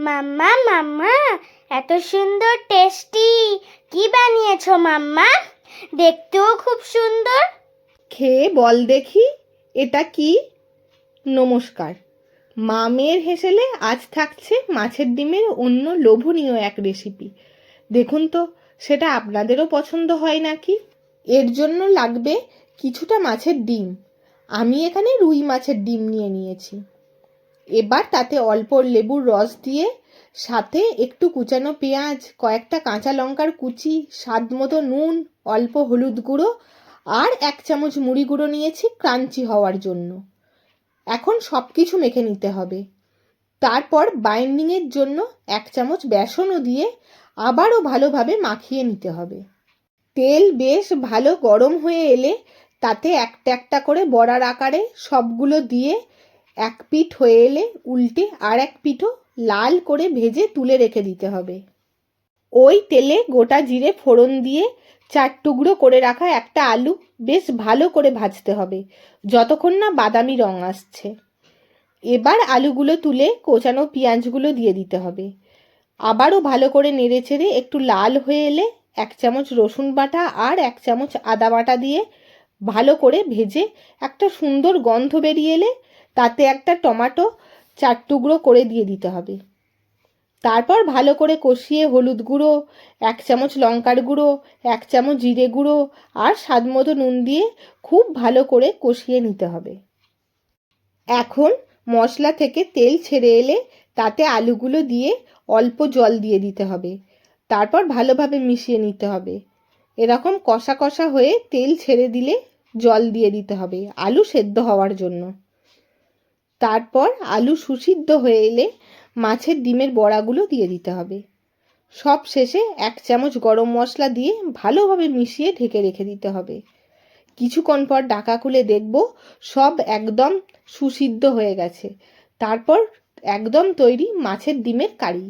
মাম্মা মাম্মা, এত সুন্দর টেস্টি কি বানিয়েছো মাম্মা? দেখতেও খুব সুন্দর। খেয়ে বল দেখি এটা কি। নমস্কার, মা মেয়ের হেসেলে আজ থাকছে মাছের ডিমের অন্য লোভনীয় এক রেসিপি। দেখুন তো সেটা আপনাদেরও পছন্দ হয় নাকি। এর জন্য লাগবে কিছুটা মাছের ডিম। আমি এখানে রুই মাছের ডিম নিয়েছি। এবার তাতে অল্প লেবুর রস দিয়ে, সাথে একটু কুচানো পেঁয়াজ, কয়েকটা কাঁচা লঙ্কার কুচি, স্বাদ মতো নুন, অল্প হলুদ গুঁড়ো আর 1 চামচ মুড়ি গুঁড়ো নিয়েছি ক্রাঞ্চি হওয়ার জন্য। এখন সব কিছু মেখে নিতে হবে। তারপর বাইন্ডিংয়ের জন্য 1 চামচ বেসনও দিয়ে আবারও ভালোভাবে মাখিয়ে নিতে হবে। তেল বেশ ভালো গরম হয়ে এলে তাতে একটা একটা করে বড়ার আকারে সবগুলো দিয়ে এক পিঠ হয়ে এলে উল্টে আর এক পিঠও লাল করে ভেজে তুলে রেখে দিতে হবে। ওই তেলে গোটা জিরে ফোড়ন দিয়ে 4 টুকরো করে রাখা একটা আলু বেশ ভালো করে ভাজতে হবে যতক্ষণ না বাদামি রং আসছে। এবার আলুগুলো তুলে কোচানো পেঁয়াজগুলো দিয়ে দিতে হবে। আবারও ভালো করে নেড়েচেড়ে একটু লাল হয়ে এলে 1 চামচ রসুন বাটা আর 1 চামচ আদা বাটা দিয়ে ভালো করে ভেজে একটা সুন্দর গন্ধ বেরিয়ে এলে তাতে একটা টমেটো 4 টুকরো করে দিয়ে দিতে হবে। তারপর ভালো করে কষিয়ে হলুদ গুঁড়ো, 1 চামচ লঙ্কার গুঁড়ো, 1 চামচ জিরে গুঁড়ো আর স্বাদ মতো নুন দিয়ে খুব ভালো করে কষিয়ে নিতে হবে। এখন মশলা থেকে তেল ছেড়ে এলে তাতে আলুগুলো দিয়ে অল্প জল দিয়ে দিতে হবে। তারপর ভালোভাবে মিশিয়ে নিতে হবে। এরকম কষা কষা হয়ে তেল ছেড়ে দিলে জল দিয়ে দিতে হবে আলু সেদ্ধ হওয়ার জন্য। তারপর আলু সুসিদ্ধ হয়ে এলে মাছের ডিমের বড়াগুলো দিয়ে দিতে হবে। সব শেষে 1 চামচ গরম মশলা দিয়ে ভালোভাবে মিশিয়ে ঢেকে রেখে দিতে হবে। কিছুক্ষণ পর ঢাকা খুলে দেখব সব একদম সুসিদ্ধ হয়ে গেছে। তারপর একদম তৈরি মাছের ডিমের কারি।